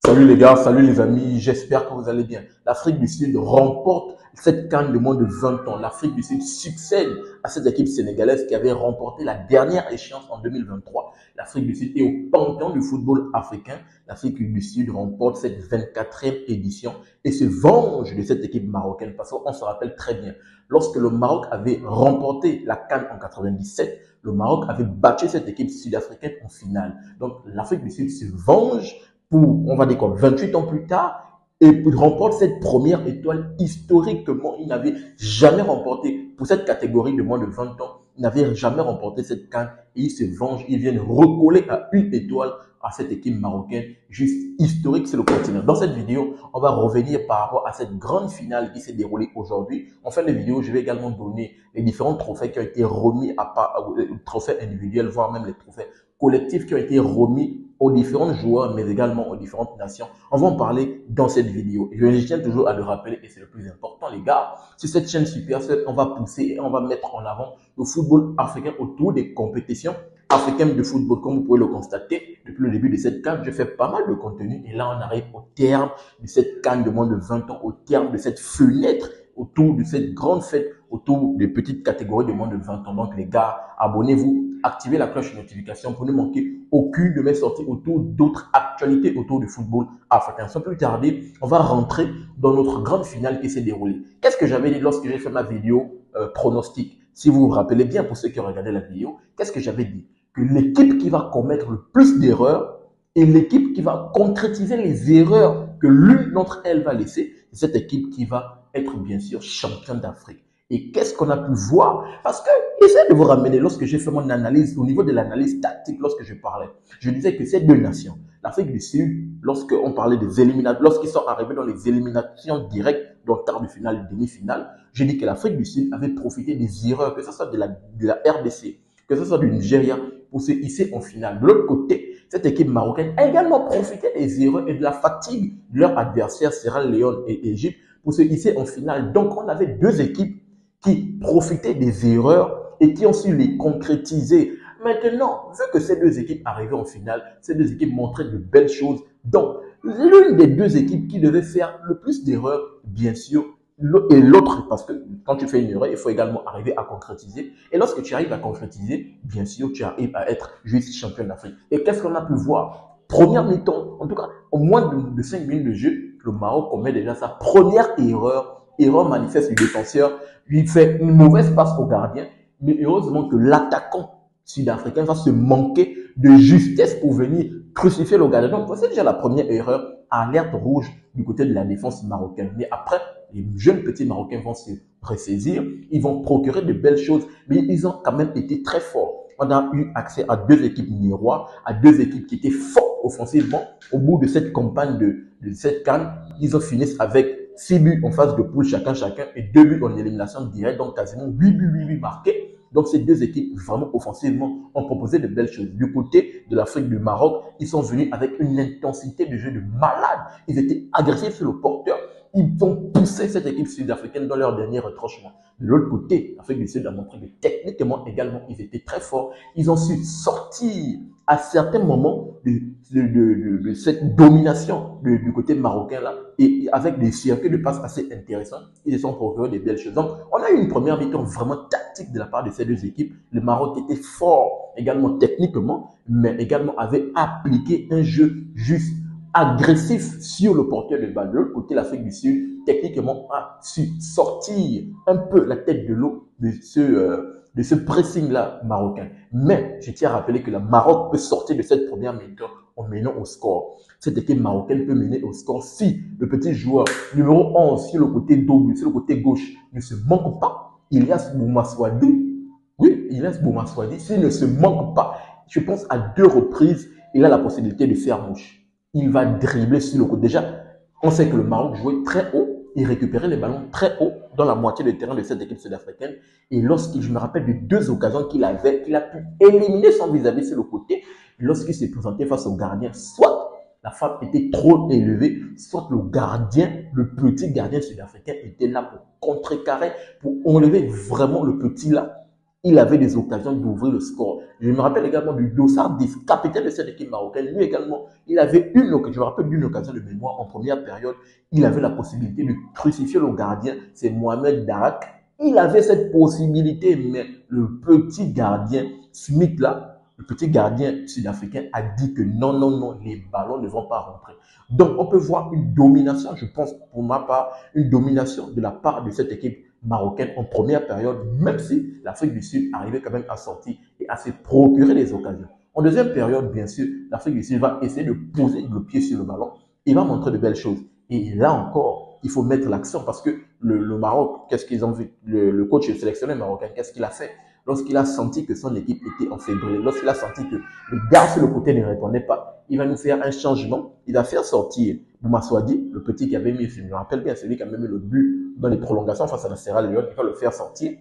Salut les gars, salut les amis, j'espère que vous allez bien. L'Afrique du Sud remporte cette CAN de moins de 20 ans. L'Afrique du Sud succède à cette équipe sénégalaise qui avait remporté la dernière échéance en 2023. L'Afrique du Sud est au panthéon du football africain. L'Afrique du Sud remporte cette 24e édition et se venge de cette équipe marocaine parce qu'on se rappelle très bien. Lorsque le Maroc avait remporté la CAN en 97, le Maroc avait battu cette équipe sud-africaine en finale. Donc l'Afrique du Sud se venge pour, on va dire quoi, 28 ans plus tard, et remporte cette première étoile historiquement. Il n'avait jamais remporté, pour cette catégorie de moins de 20 ans, il n'avait jamais remporté cette CAN et il se venge, il vient recoller à une étoile à cette équipe marocaine, juste historique sur le continent. Dans cette vidéo, on va revenir par rapport à cette grande finale qui s'est déroulée aujourd'hui. En fin de vidéo, je vais également donner les différents trophées qui ont été remis à part, trophées individuels, voire même les trophées collectifs qui ont été remis aux différents joueurs, mais également aux différentes nations. On va en parler dans cette vidéo. Je tiens toujours à le rappeler et c'est le plus important, les gars. Sur cette chaîne Super 7, on va pousser et on va mettre en avant le football africain autour des compétitions africaines de football. Comme vous pouvez le constater, depuis le début de cette CAN, je fais pas mal de contenu et là, on arrive au terme de cette CAN de moins de 20 ans, au terme de cette fenêtre autour de cette grande fête, autour des petites catégories de moins de 20 ans. Donc, les gars, abonnez-vous, activez la cloche de notification pour ne manquer aucune de mes sorties autour d'autres actualités autour du football africain. Sans plus tarder, on va rentrer dans notre grande finale qui s'est déroulée. Qu'est-ce que j'avais dit lorsque j'ai fait ma vidéo pronostic? Si vous vous rappelez bien, pour ceux qui ont regardé la vidéo, qu'est-ce que j'avais dit? Que l'équipe qui va commettre le plus d'erreurs et l'équipe qui va concrétiser les erreurs que l'une d'entre elles va laisser, c'est cette équipe qui va être bien sûr championne d'Afrique. Et qu'est-ce qu'on a pu voir? Parce que, j'essaie de vous ramener, lorsque j'ai fait mon analyse, au niveau de l'analyse tactique, lorsque je parlais, je disais que ces deux nations, l'Afrique du Sud, lorsqu'on parlait des éliminatoires, lorsqu'ils sont arrivés dans les éliminations directes, dans le quart de finale et demi-finale, j'ai dit que l'Afrique du Sud avait profité des erreurs, que ce soit de la RDC, que ce soit du Nigeria, pour se hisser en finale. De l'autre côté, cette équipe marocaine a également profité des erreurs et de la fatigue de leurs adversaires, Sierra Leone et Égypte, pour se hisser en finale. Donc, on avait deux équipes qui profitaient des erreurs et qui ont su les concrétiser. Maintenant, vu que ces deux équipes arrivaient en finale, ces deux équipes montraient de belles choses. Donc, l'une des deux équipes qui devait faire le plus d'erreurs, bien sûr, et l'autre, parce que quand tu fais une erreur, il faut également arriver à concrétiser. Et lorsque tu arrives à concrétiser, bien sûr, tu arrives à être juste champion d'Afrique. Et qu'est-ce qu'on a pu voir? Première mi-temps, en tout cas, au moins de 5 minutes de jeu, le Maroc commet déjà sa première erreur manifeste du défenseur, lui fait une mauvaise passe au gardien, mais heureusement que l'attaquant sud-africain va se manquer de justesse pour venir crucifier le gardien. Donc, c'est déjà la première erreur, alerte rouge du côté de la défense marocaine. Mais après, les jeunes petits Marocains vont se ressaisir, ils vont procurer de belles choses, mais ils ont quand même été très forts. On a eu accès à deux équipes miroirs, à deux équipes qui étaient fortes offensivement. Au bout de cette campagne de cette CAN, ils ont fini avec 6 buts en phase de poule chacun et 2 buts en élimination directe, donc quasiment 8 buts marqués. Donc ces deux équipes, vraiment offensivement, ont proposé de belles choses. Du côté de l'Afrique du Maroc, ils sont venus avec une intensité de jeu de malade. Ils étaient agressifs sur le porteur. Ils ont poussé cette équipe sud-africaine dans leur dernier retranchement. De l'autre côté, l'Afrique du Sud a montré que techniquement également, ils étaient très forts. Ils ont su sortir à certains moments de cette domination du côté marocain là, et avec des circuits de passes assez intéressants, ils se sont procurés des belles choses. Donc, on a eu une première mi-temps vraiment tactique de la part de ces deux équipes. Le Maroc était fort également techniquement, mais également avait appliqué un jeu juste agressif sur le porteur de balle. De l'autre côté, l'Afrique du Sud, techniquement, a su sortir un peu la tête de l'eau de ce pressing-là marocain. Mais je tiens à rappeler que le Maroc peut sortir de cette première mi-temps en menant au score. Cette équipe marocaine peut mener au score si le petit joueur numéro 11 sur le côté gauche ne se manque pas. Ilyas Boumaswadi, oui, Ilyas Boumaswadi, s'il ne se manque pas, je pense à 2 reprises, il a la possibilité de faire mouche. Il va dribbler sur le côté. Déjà, on sait que le Maroc jouait très haut et récupérait les ballons très haut dans la moitié du terrain de cette équipe sud-africaine. Et je me rappelle de 2 occasions qu'il a pu éliminer son vis-à-vis sur le côté. Lorsqu'il s'est présenté face au gardien, soit la frappe était trop élevée, soit le gardien, le petit gardien sud-africain était là pour contrecarrer, pour enlever vraiment le petit là. il avait des occasions d'ouvrir le score. Je me rappelle également du Dossard, capitaine de cette équipe marocaine. Lui également, il avait une occasion, je me rappelle d'une occasion de mémoire en première période. Il avait la possibilité de crucifier le gardien, c'est Mohamed Darak. Il avait cette possibilité, mais le petit gardien Smith là, le petit gardien sud-africain a dit que non, non, non, les ballons ne vont pas rentrer. Donc, on peut voir une domination, je pense pour ma part, une domination de la part de cette équipe marocaine en première période, même si l'Afrique du Sud arrivait quand même à sortir et à se procurer des occasions. En deuxième période, bien sûr, l'Afrique du Sud va essayer de poser le pied sur le ballon et va montrer de belles choses. Et là encore, il faut mettre l'accent parce que le Maroc, qu'est-ce qu'ils ont vu? Le coach et le sélectionneur marocain, qu'est-ce qu'il a fait? Lorsqu'il a senti que son équipe était en fébrile, lorsqu'il a senti que le gars sur le côté ne répondait pas, il va nous faire un changement. Il va faire sortir Bouma Souadi, le petit qui avait mis, je me rappelle bien, celui qui a même mis le but dans les prolongations face à la Sierra Leone, il va le faire sortir.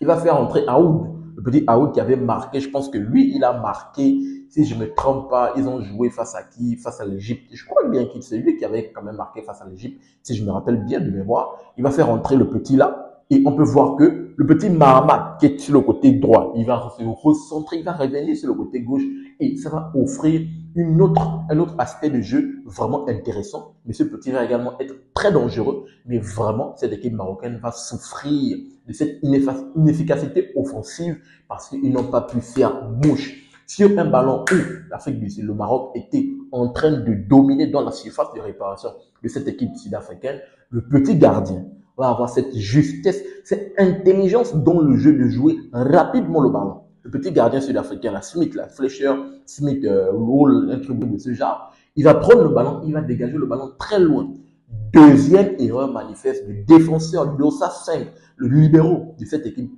Il va faire entrer Aoud, le petit Aoud qui avait marqué, je pense que lui, il a marqué, si je ne me trompe pas, ils ont joué face à qui? Face à l'Égypte. Je crois bien que c'est lui qui avait quand même marqué face à l'Égypte, si je me rappelle bien de mémoire. Il va faire entrer le petit là. Et on peut voir que le petit Mahamat qui est sur le côté droit, il va se recentrer, il va revenir sur le côté gauche et ça va offrir un autre aspect de jeu vraiment intéressant. Mais ce petit va également être très dangereux. Mais vraiment, cette équipe marocaine va souffrir de cette inefficacité offensive parce qu'ils n'ont pas pu faire mouche. Sur un ballon où l'Afrique du Sud, le Maroc était en train de dominer dans la surface de réparation de cette équipe sud-africaine, le petit gardien va avoir cette justesse, cette intelligence dans le jeu de jouer rapidement le ballon. Le petit gardien sud-africain, la Smith, la Fletcher, Smith, Roll, un truc de ce genre, il va prendre le ballon, il va dégager le ballon très loin. Deuxième erreur manifeste du défenseur Dossa 5, le libéraux de cette équipe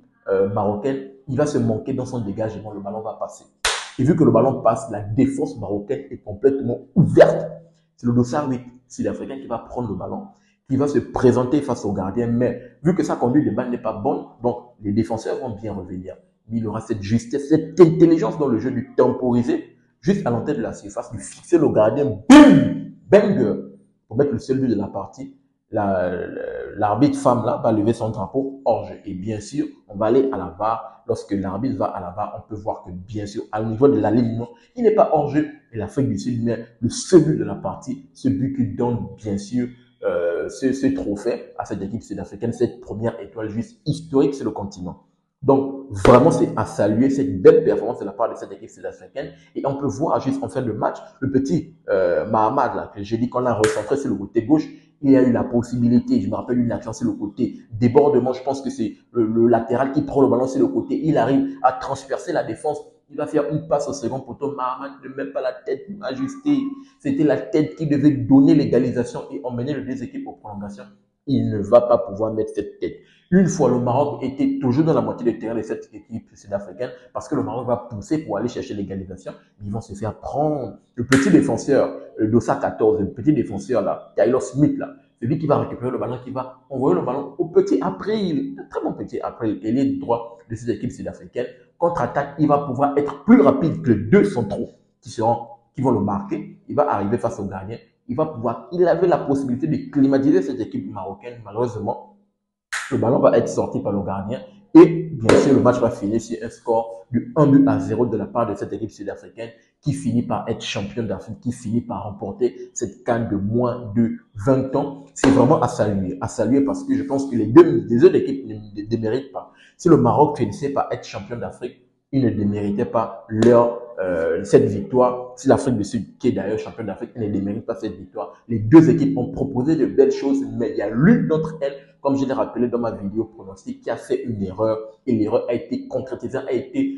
marocaine, il va se manquer dans son dégagement, le ballon va passer. Et vu que le ballon passe, la défense marocaine est complètement ouverte. C'est le Dossa 8 sud-africain qui va prendre le ballon, qui va se présenter face au gardien. Mais vu que sa conduite de balle n'est pas bonne, donc les défenseurs vont bien revenir. Mais il aura cette justesse, cette intelligence dans le jeu du temporiser, juste à l'entrée de la surface, de fixer le gardien, boum, banger, pour mettre le seul but de la partie. L'arbitre femme là va lever son drapeau hors jeu. Et bien sûr, on va aller à la VAR. Lorsque l'arbitre va à la VAR, on peut voir que bien sûr, à niveau de l'alignement, il n'est pas hors jeu. Et l'Afrique du Sud met le seul but de la partie, ce but qui donne bien sûr ce trophée à cette équipe sud-africaine, cette première étoile juste historique sur le continent. Donc, vraiment, c'est à saluer cette belle performance de la part de cette équipe sud-africaine. Et on peut voir juste en fin de match, le petit Mahamad, là, que j'ai dit qu'on a recentré sur le côté gauche, il a eu la possibilité, je me rappelle une action sur le côté, débordement, je pense que c'est le latéral qui prend le ballon sur le côté, il arrive à transpercer la défense, il va faire une passe au second poteau, Mahamad ne met pas la tête ajustée, c'était la tête qui devait donner l'égalisation et emmener les deux équipes aux prolongations. Il ne va pas pouvoir mettre cette tête. Une fois, le Maroc était toujours dans la moitié de terrain de cette équipe sud-africaine parce que le Maroc va pousser pour aller chercher l'égalisation. Ils vont se faire prendre. Le petit défenseur, le Dossa 14, le petit défenseur là, Taylor Smith là, c'est lui qui va récupérer le ballon, qui va envoyer le ballon au petit April, un très bon petit April, ailier droit de cette équipe sud-africaine. Contre-attaque, il va pouvoir être plus rapide que les deux centraux qui vont le marquer. Il va arriver face au gardien. Il avait la possibilité de climatiser cette équipe marocaine. Malheureusement, le ballon va être sorti par le gardien et bien sûr le match va finir sur un score de 1-0 de la part de cette équipe sud-africaine qui finit par être championne d'Afrique, qui finit par remporter cette CAN de moins de 20 ans. C'est vraiment à saluer parce que je pense que les autres équipes ne déméritent pas. Si le Maroc finissait par être champion d'Afrique, ils ne déméritaient pas cette victoire. Si l'Afrique du Sud, qui est d'ailleurs champion d'Afrique, ne démérite pas cette victoire. Les deux équipes ont proposé de belles choses, mais il y a l'une d'entre elles, comme je l'ai rappelé dans ma vidéo pronostic, qui a fait une erreur et l'erreur a été concrétisée, a été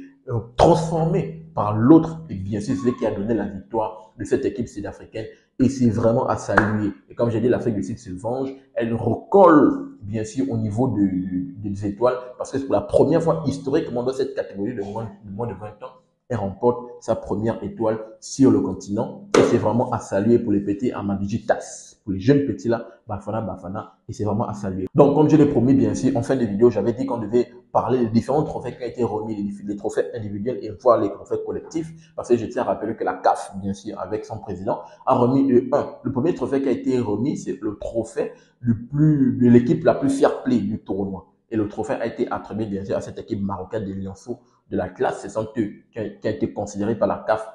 transformée par l'autre. Et bien sûr, c'est ce qui a donné la victoire de cette équipe sud-africaine. Et c'est vraiment à saluer. Et comme j'ai dit, l'Afrique du Sud se venge. Elle recolle, bien sûr, au niveau des étoiles. Parce que c'est pour la première fois historiquement dans cette catégorie de moins de 20 ans, elle remporte sa première étoile sur le continent. Et c'est vraiment à saluer pour les petits Amadji Tas, pour les jeunes petits là, Bafana. Et c'est vraiment à saluer. Donc, comme je l'ai promis, bien sûr, en fin de vidéo, j'avais dit qu'on devait parler des différents trophées qui ont été remis, les trophées individuels et voir les trophées collectifs. Parce que je tiens à rappeler que la CAF, bien sûr, avec son président, a remis le premier trophée qui a été remis, c'est le trophée de l'équipe la plus fair play du tournoi. Et le trophée a été attribué bien sûr à cette équipe marocaine des Lionceaux de la classe. Ce sont eux qui a été considéré par la CAF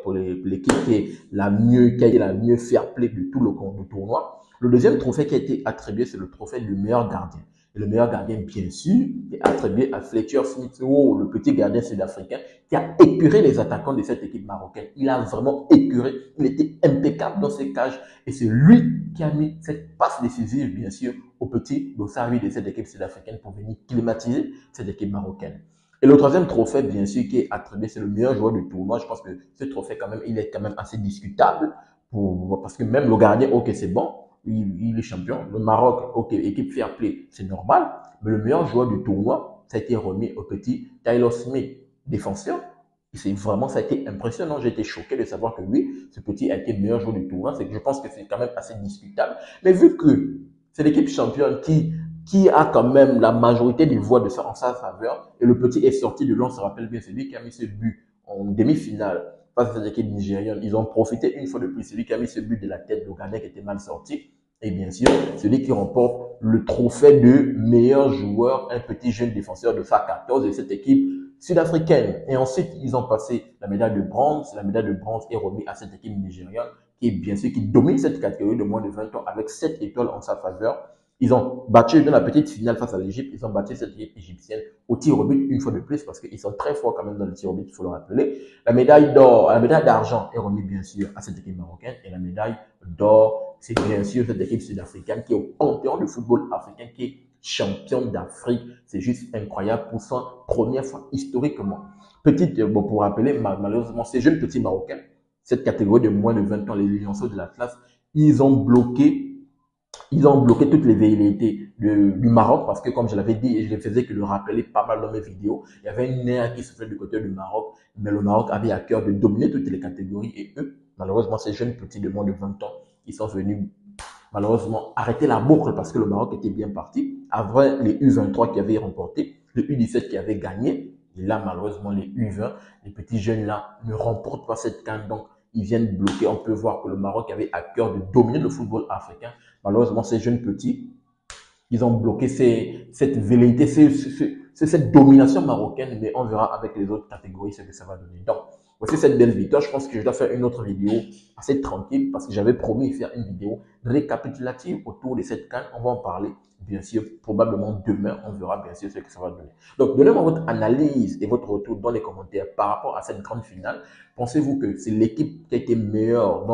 pour l'équipe qui est qui a été la mieux fair play de tout le tournoi. Le deuxième trophée qui a été attribué, c'est le trophée du meilleur gardien. Et le meilleur gardien, bien sûr, est attribué à Fletcher Smith, le petit gardien sud-africain qui a épuré les attaquants de cette équipe marocaine. Il a vraiment épuré. Il était impeccable dans ses cages. Et c'est lui qui a mis cette passe décisive, bien sûr, au petit Dossari de cette équipe sud-africaine pour venir climatiser cette équipe marocaine. Et le troisième trophée, bien sûr, qui est attribué, c'est le meilleur joueur du tournoi. Je pense que ce trophée, quand même, il est quand même assez discutable parce que même le gardien, ok, c'est bon. Il est champion. Le Maroc, ok, équipe fair play, c'est normal. Mais le meilleur joueur du tournoi, ça a été remis au petit Tyler Smith, défenseur. Et vraiment, ça a été impressionnant. J'ai été choqué de savoir que oui, ce petit a été le meilleur joueur du tournoi. Je pense que c'est quand même assez discutable. Mais vu que c'est l'équipe championne qui a quand même la majorité des voix en sa faveur, et le petit est sorti de l'on se rappelle bien, c'est lui qui a mis ce but en demi-finale face à cette équipe nigérienne. Ils ont profité une fois de plus. C'est lui qui a mis ce but de la tête de Ghané qui était mal sorti. Et bien sûr, celui qui remporte le trophée de meilleur joueur, un petit jeune défenseur de FA14 de cette équipe sud-africaine. Et ensuite, ils ont passé la médaille de bronze. La médaille de bronze est remise à cette équipe nigériane qui est bien sûr qui domine cette catégorie de moins de 20 ans avec 7 étoiles en sa faveur. Ils ont battu dans la petite finale face à l'Égypte, ils ont battu cette équipe égyptienne au tir au but une fois de plus parce qu'ils sont très forts quand même dans le tir au but, il faut le rappeler. La médaille d'or, la médaille d'argent est remise bien sûr à cette équipe marocaine et la médaille d'or, c'est bien sûr cette équipe sud-africaine qui est au panthéon du football africain, qui est championne d'Afrique. C'est juste incroyable pour son première fois historiquement. Pour rappeler, malheureusement, ces jeunes petits Marocains, cette catégorie de moins de 20 ans, les Lionceaux de l'Atlas, ils ont bloqué toutes les velléités du Maroc parce que, comme je l'avais dit et je ne faisais que le rappeler pas mal dans mes vidéos, il y avait une ère qui se fait du côté du Maroc, mais le Maroc avait à cœur de dominer toutes les catégories et eux, malheureusement, ces jeunes petits de moins de 20 ans, ils sont venus malheureusement arrêter la boucle parce que le Maroc était bien parti. Avant les U23 qui avaient remporté, le U17 qui avait gagné, et là, malheureusement, les U20, les petits jeunes là ne remportent pas cette CAN, donc ils viennent bloquer. On peut voir que le Maroc avait à cœur de dominer le football africain. Malheureusement, ces jeunes petits, ils ont bloqué cette velléité, cette domination marocaine, mais on verra avec les autres catégories ce que ça va donner. Donc, voici cette belle victoire. Je pense que je dois faire une autre vidéo assez tranquille parce que j'avais promis de faire une vidéo récapitulative autour de cette CAN. On va en parler, bien sûr, probablement demain. On verra bien sûr ce que ça va donner. Donc, donnez-moi votre analyse et votre retour dans les commentaires par rapport à cette grande finale. Pensez-vous que c'est l'équipe qui a été meilleure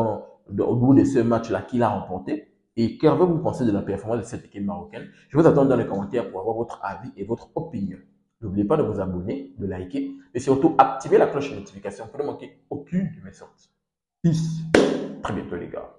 au bout de ce match-là qui l'a remporté? Et qu'avez-vous pensé de la performance de cette équipe marocaine? Je vous attends dans les commentaires pour avoir votre avis et votre opinion. N'oubliez pas de vous abonner, de liker, et surtout activer la cloche de notification pour ne manquer aucune de mes sorties. Peace. Très bientôt les gars.